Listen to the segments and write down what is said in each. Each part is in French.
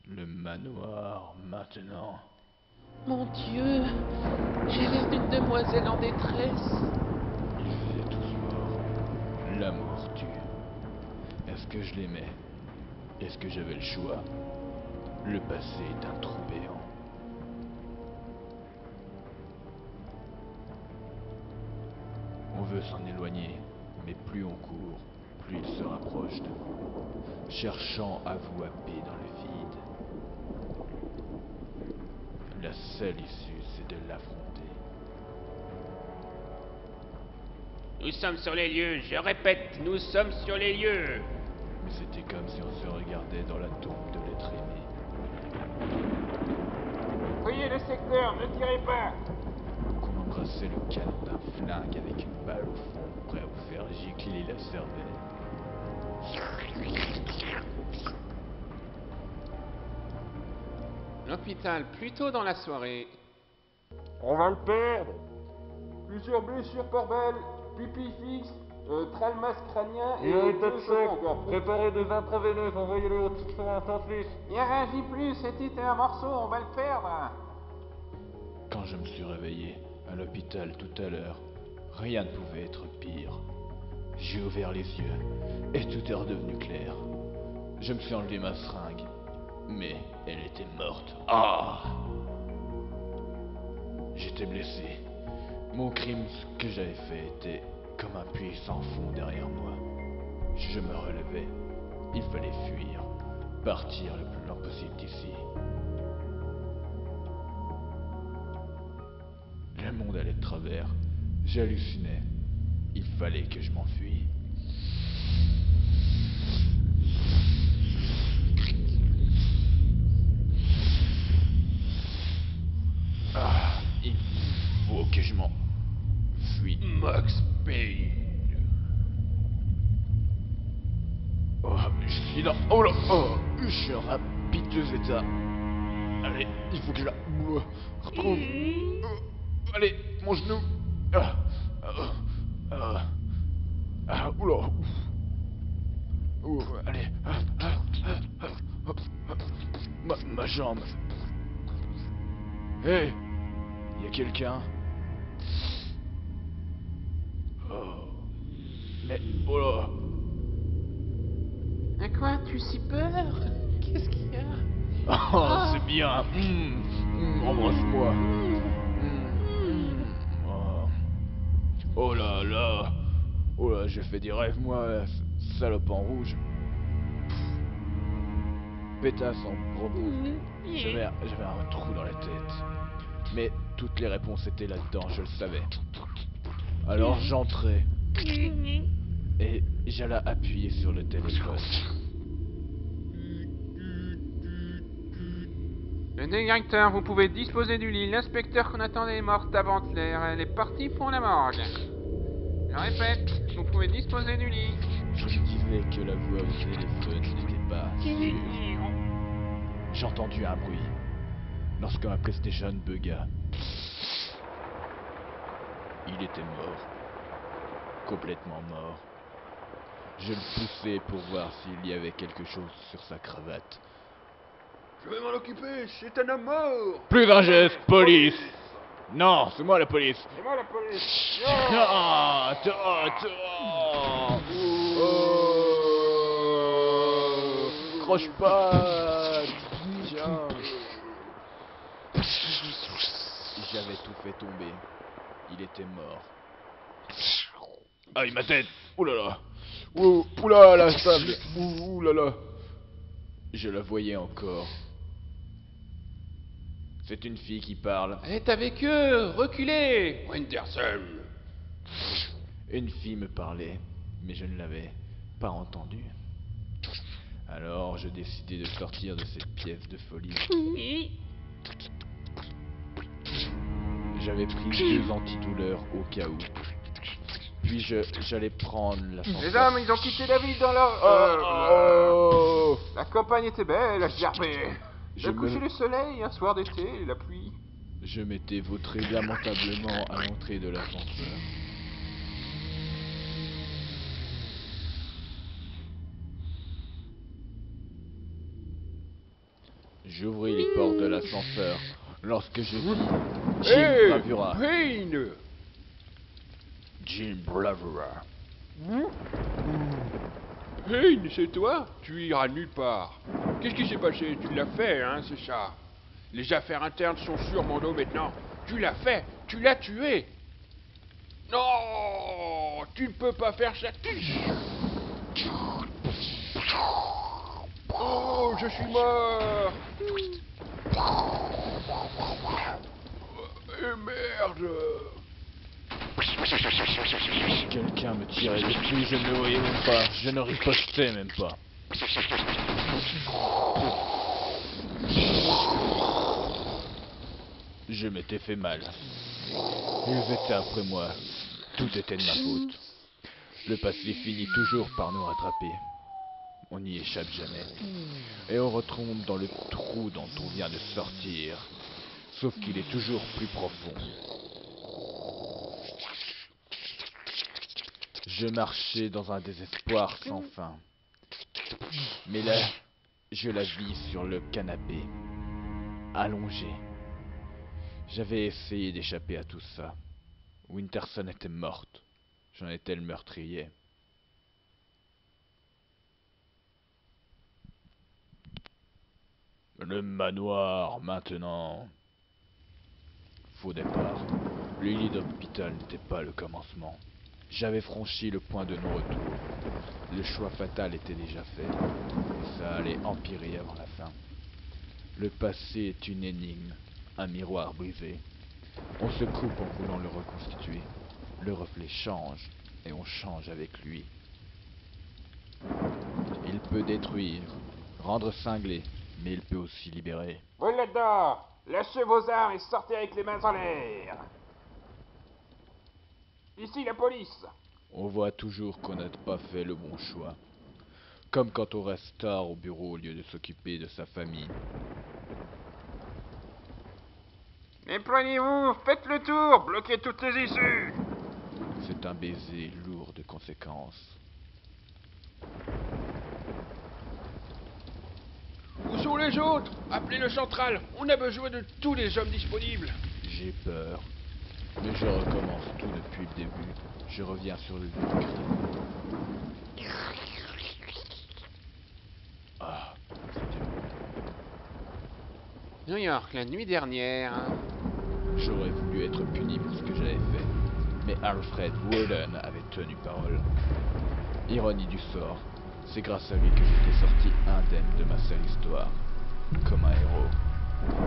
Le manoir, maintenant. Mon Dieu, j'ai l'air d'une demoiselle en détresse. Ils étaient tous morts. L'amour tue. Est-ce que je l'aimais? Est-ce que j'avais le choix? Le passé est un trou béant. On veut s'en éloigner, mais plus on court, plus il se rapproche de vous, cherchant à vous happer dans le vide. La seule issue, c'est de l'affronter. Nous sommes sur les lieux, je répète, nous sommes sur les lieux. Mais c'était comme si on se regardait dans la tombe de l'être aimé. Fouillez le secteur, ne tirez pas. Qu'on embrassait le canon d'un flingue avec une balle au fond, prêt à vous faire gicler la cervelle. L'hôpital, plus tôt dans la soirée. On va le perdre. Plusieurs blessures par balle, pupille fixe, traumatisme crânien et deux secondes. Préparez des intraveineuses, envoyez-le au titre intensif. Il réagit plus, c'était un morceau, on va le perdre. Quand je me suis réveillé à l'hôpital tout à l'heure, rien ne pouvait être pire. J'ai ouvert les yeux et tout est redevenu clair. Je me suis enlevé ma seringue, mais elle était morte. Ah! J'étais blessé. Mon crime, ce que j'avais fait, était comme un puits sans fond derrière moi. Je me relevais. Il fallait fuir, partir le plus loin possible d'ici. Le monde allait de travers. J'hallucinais. Il fallait que je m'enfuie. Ah, il faut que je m'enfuie. Max Payne. Oh, je suis là. Oh là, oh, je suis en un piteux état. Allez, il faut que je la retrouve. Allez, mon genou. Oula. Allez. Ma jambe. Hé, y a quelqu'un? Oh. Mais, oh là. À quoi as-tu si peur? Qu'est-ce qu'il y a? Oh, c'est bien. Embrasse-moi. Oh. Oh là là. Oh là, j'ai fait des rêves, moi, salope en rouge. Pétasse en robot. J'avais un trou dans la tête. Mais toutes les réponses étaient là-dedans, je le savais. Alors j'entrais. Et j'allais appuyer sur le téléphone. Le directeur, vous pouvez disposer du lit. L'inspecteur qu'on attendait est morte avant l'air. Elle est partie pour la morgue. Je répète, vous pouvez disposer du lit. Je me disais que la voix au téléphone n'était pas sûre. J'ai entendu un bruit. Lorsque ma PlayStation bugga. Il était mort. Complètement mort. Je le poussais pour voir s'il y avait quelque chose sur sa cravate. Je vais m'en occuper, c'est un homme mort. Plus d'un geste, police! Non, c'est moi la police! C'est moi la police. Ah, toi! Oh! Croche pas! Tiens! J'avais tout fait tomber. Il était mort. Aïe, ma tête! Ouh là là! Ouh là, la sable! Ouh là là! Je la voyais encore. C'est une fille qui parle. Elle est avec eux! Reculez! Wenderson. Une fille me parlait, mais je ne l'avais pas entendue. Alors je décidai de sortir de cette pièce de folie. J'avais pris 2 antidouleurs au cas où. Puis j'allais prendre l'ascenseur. Les hommes, ils ont quitté la ville dans leur... Oh! La campagne était belle à gerber. Je Le coucher me- du soleil, un soir d'été, la pluie. Je m'étais vautré lamentablement à l'entrée de l'ascenseur. J'ouvris les portes de l'ascenseur lorsque je vis Jim Hey, Bravura. Payne! Jim Bravura. Payne, c'est toi? Tu iras nulle part. Qu'est-ce qui s'est passé? Tu l'as fait, hein, c'est ça? Les affaires internes sont sur mon dos maintenant. Tu l'as fait! Tu l'as tué! Non! Tu ne peux pas faire ça! Oh, je suis mort! Merde! Quelqu'un me tirait dessus, je ne le voyais même pas. Je ne ripostais même pas. Je m'étais fait mal. Ils étaient après moi. Tout était de ma faute. Le passé finit toujours par nous rattraper. On n'y échappe jamais. Et on retombe dans le trou dont on vient de sortir. Sauf qu'il est toujours plus profond. Je marchais dans un désespoir sans fin. Mais là, je la vis sur le canapé, allongée. J'avais essayé d'échapper à tout ça. Winterson était morte. J'en étais le meurtrier. Le manoir, maintenant. Faux départ. Le lit d'hôpital n'était pas le commencement. J'avais franchi le point de non-retour. Le choix fatal était déjà fait. Et ça allait empirer avant la fin. Le passé est une énigme, un miroir brisé. On se coupe en voulant le reconstituer. Le reflet change, et on change avec lui. Il peut détruire, rendre cinglé, mais il peut aussi libérer. Vous là-dedans! Lâchez vos armes et sortez avec les mains en l'air! Ici la police! On voit toujours qu'on n'a pas fait le bon choix. Comme quand on reste tard au bureau au lieu de s'occuper de sa famille. Éloignez-vous, faites le tour, bloquez toutes les issues. C'est un baiser lourd de conséquences. Où sont les autres? Appelez le central. On a besoin de tous les hommes disponibles. J'ai peur. Mais je recommence tout depuis le début. Je reviens sur le lieu du crime. Ah, c'était bon. New York, la nuit dernière. J'aurais voulu être puni pour ce que j'avais fait. Mais Alfred Worden avait tenu parole. Ironie du sort. C'est grâce à lui que j'étais sorti indemne de ma sale histoire. Comme un héros.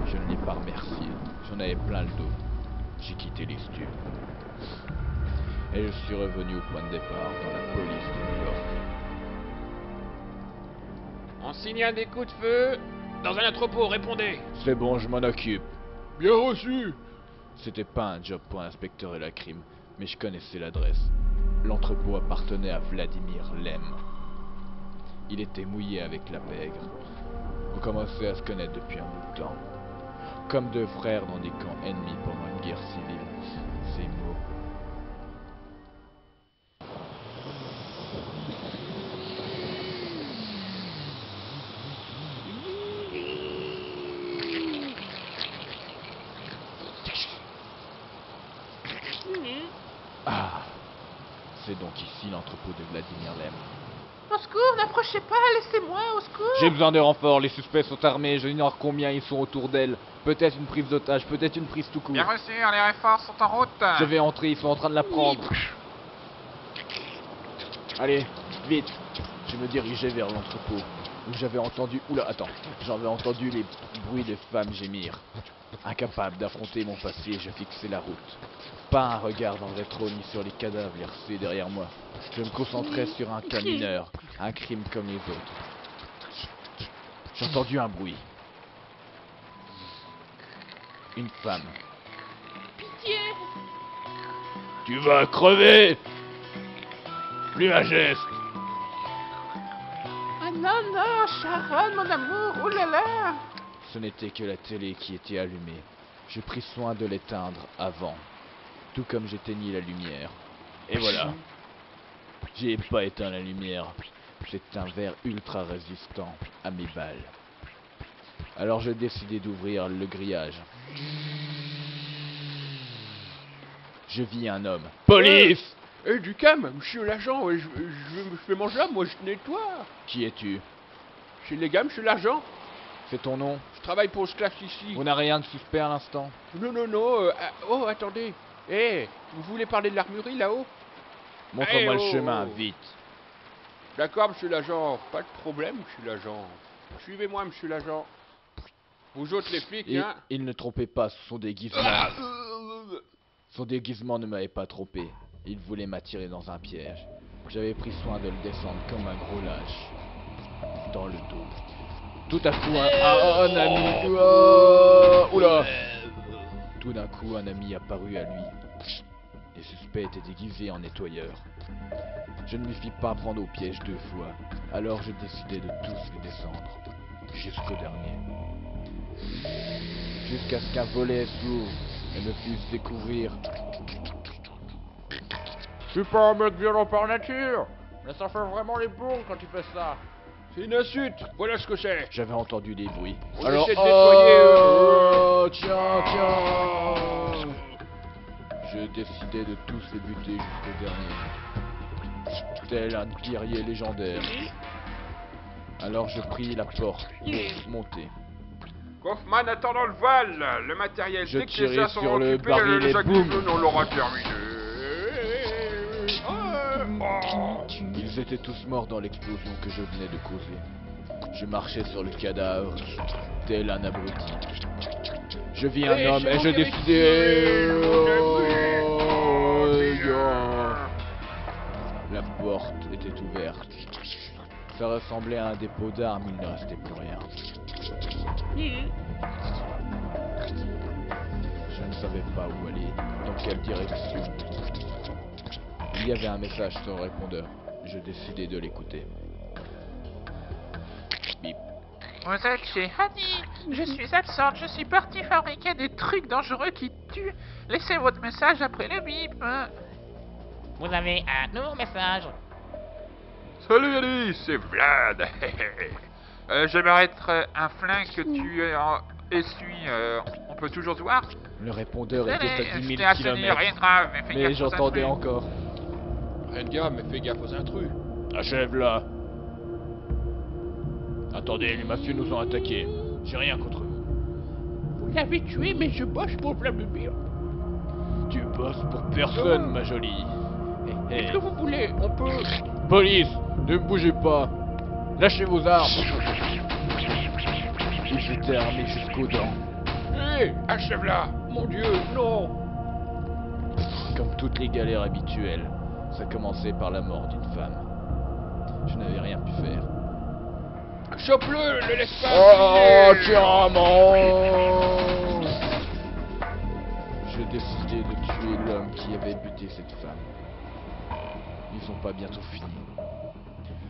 Je ne l'ai pas remercié. J'en avais plein le dos. J'ai quitté les stups. Et je suis revenu au point de départ dans la police de New York. On signale des coups de feu. Dans un entrepôt, répondez. C'est bon, je m'en occupe. Bien reçu. C'était pas un job pour inspecter la crime, mais je connaissais l'adresse. L'entrepôt appartenait à Vladimir Lem. Il était mouillé avec la pègre. On commençait à se connaître depuis un bout de temps. Comme deux frères dans des camps ennemis pendant une guerre civile. Ces mots. Ah, c'est donc ici l'entrepôt de Vladimir Lem. Au secours, n'approchez pas, laissez-moi, au secours. J'ai besoin de renforts, les suspects sont armés, j'ignore combien ils sont autour d'elle. Peut-être une prise d'otage, peut-être une prise tout court. Bien reçu, les renforts sont en route. Je vais entrer, ils sont en train de la prendre. Allez, vite. Je me dirigeais vers l'entrepôt, où j'avais entendu... Oula, attends. J'avais entendu les bruits des femmes gémir. Incapable d'affronter mon passé, je fixais la route. Pas un regard dans le rétro ni sur les cadavres versés derrière moi. Je me concentrais sur un cas mineur, un crime comme les autres. J'ai entendu un bruit. Une femme. Pitié. Tu vas crever! Plus un geste! Ah non, non, Sharon, mon amour, oh là là. Ce n'était que la télé qui était allumée. Je pris soin de l'éteindre avant, tout comme j'éteignis la lumière. Et voilà. J'ai pas éteint la lumière. C'est un verre ultra résistant à mes balles. Alors j'ai décidé d'ouvrir le grillage. Je vis un homme. Police! Eh, du calme, monsieur l'agent, je fais mon job, moi je nettoie. Qui es-tu? Chez les gars, monsieur l'agent. C'est ton nom? Je travaille pour ce classe ici. On n'a rien de suspect à l'instant. Non, non, non, oh, attendez. Eh, vous voulez parler de l'armurerie là-haut? Montre-moi Eh, le oh. chemin, vite. D'accord, monsieur l'agent, pas de problème, monsieur l'agent. Suivez-moi, monsieur l'agent. Vous autres les flics, Et hein? il ne trompait pas son déguisement. Ah, Son déguisement ne m'avait pas trompé. Il voulait m'attirer dans un piège. J'avais pris soin de le descendre comme un gros lâche. Dans le dos. Tout à coup, un ami... Oula! Tout d'un coup, un ami apparut à lui. Les suspects étaient déguisés en nettoyeurs. Je ne m'y fis pas prendre au piège 2 fois. Alors je décidai de tous les descendre. Jusqu'au dernier. Jusqu'à ce qu'un volet s'ouvre et me fisse découvrir. Je suis pas un mec violent par nature, mais ça fait vraiment les bourgs quand tu fais ça. c'est une insulte, voilà ce que c'est. J'avais entendu des bruits. On Alors, essaie de nettoyer, tiens. Je décidai de tous les buter jusqu'au dernier. Tel un guerrier légendaire. Alors je pris la porte pour monter. Kaufman attend dans le val, le matériel. Je Dès que tirai les gens sont sur le occupés, baril et Jacques boum. Dupont, on l'aura terminé. Ils étaient tous morts dans l'explosion que je venais de causer. Je marchais sur le cadavre, tel un abruti. Je vis un homme et je décidai... La porte était ouverte. Ça ressemblait à un dépôt d'armes, il ne restait plus rien. Je ne savais pas où aller, dans quelle direction. Il y avait un message sur le répondeur. Je décidai de l'écouter. Bip. Vous êtes chez Annie. Je suis absente. Je suis partie fabriquer des trucs dangereux qui tuent. Laissez votre message après le bip. Vous avez un nouveau message. Salut Alice, c'est Vlad. J'aimerais être un flingue que tu essuies. On peut toujours se voir? Le répondeur était à 10 Je 000 t'ai assaini, rien km. de grave, mais fais Mais gaffe aux j'entendais intrus. encore. Rien de grave, mais fais gaffe aux intrus. Achève-la. Attendez, les mafieux nous ont attaqués. J'ai rien contre vous. Vous l'avez tué, mais je bosse pour Vladimir. Tu bosses pour personne, ma jolie. Hé, hé. Qu'est-ce que vous voulez? On peut... Police, ne bougez pas. Lâchez vos armes. Ils étaient armés jusqu'aux dents. Hé, achève-la. Mon Dieu, non. Comme toutes les galères habituelles, ça commençait par la mort d'une femme. Je n'avais rien pu faire. Chope-le, le laisse pas. Oh, filer. tiens, mange! Je décidai de tuer l'homme qui avait buté cette femme. Ils sont pas bientôt finis.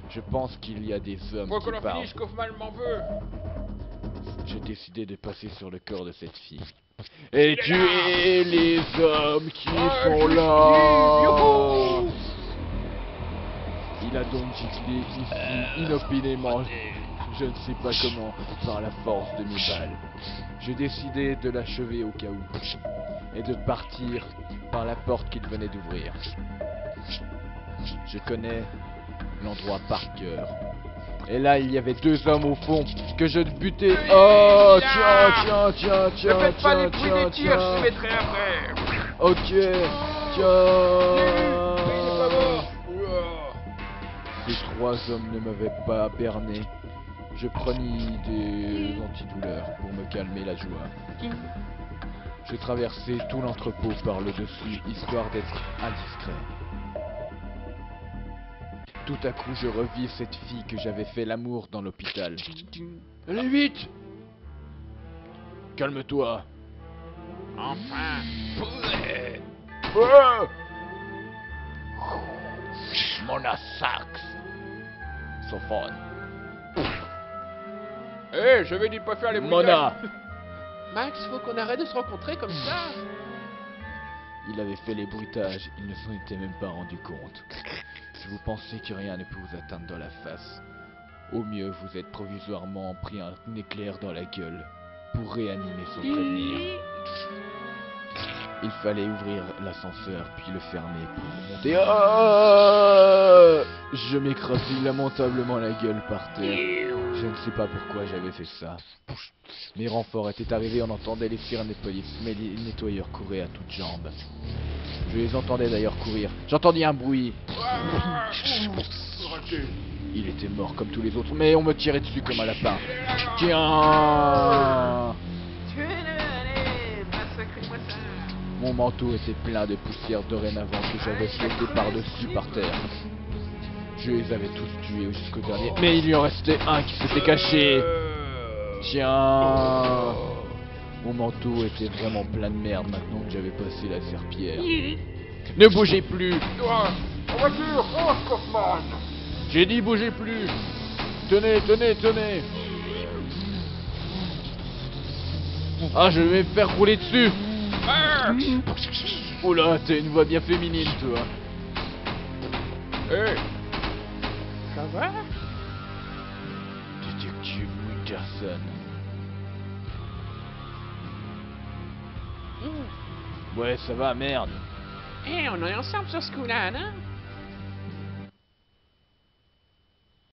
Je pense qu'il y a des hommes Faut qui qu'on en parlent. finisse, Kaufman m'en veut. J'ai décidé de passer sur le corps de cette fille. Et tuer les hommes qui sont là. Youhou. Il a donc giclé ici inopinément. Je ne sais pas comment, par la force de mes balles. J'ai décidé de l'achever au cas où. Et de partir par la porte qu'il venait d'ouvrir. Je connais l'endroit par cœur. Et là, il y avait 2 hommes au fond que je butais. Oh, tiens. Ne faites pas les bruits des tirs, je les mettrai après. Ok, Il est pas tiens. mort. Ouah. Ces 3 hommes ne m'avaient pas berné. Je prenais des antidouleurs pour me calmer la joie. Je traversais tout l'entrepôt par le dessus, histoire d'être indiscret. Tout à coup, je revis cette fille que j'avais fait l'amour dans l'hôpital. Allez vite. Calme-toi. Enfin. Mona Sax. Sophone. Eh, j'avais dit pas faire les Mona. Max, faut qu'on arrête de se rencontrer comme ça. Il avait fait les bruitages, il ne s'en était même pas rendu compte. Si vous pensez que rien ne peut vous atteindre dans la face, Au mieux, vous êtes provisoirement pris un éclair dans la gueule pour réanimer sans prévenir. Il fallait ouvrir l'ascenseur puis le fermer pour remonter. Ah, je m'écrasais lamentablement la gueule par terre. Je ne sais pas pourquoi j'avais fait ça. Mes renforts étaient arrivés, on entendait les sirènes des polices, mais les nettoyeurs couraient à toutes jambes. Je les entendais d'ailleurs courir. J'entendis un bruit. Raté. Il était mort comme tous les autres, mais on me tirait dessus comme un lapin. Tiens! Tuez-le, allez, massacrez-moi ça. Mon manteau était plein de poussière dorénavant que j'avais jeté par-dessus par terre. Je les avais tous tués jusqu'au dernier, mais il y en restait un qui s'était caché. Tiens! Mon manteau était vraiment plein de merde maintenant que j'avais passé la serpillière. Ne bougez plus! En voiture, fonce, Kaufman. J'ai dit bougez plus! Tenez, tenez, tenez! Ah, je vais me faire rouler dessus! Oh là, t'as une voix bien féminine, toi. Hé, Ça va? Détective Wickerson. Ouais, ça va, merde. Eh, on est ensemble sur ce coup-là, non?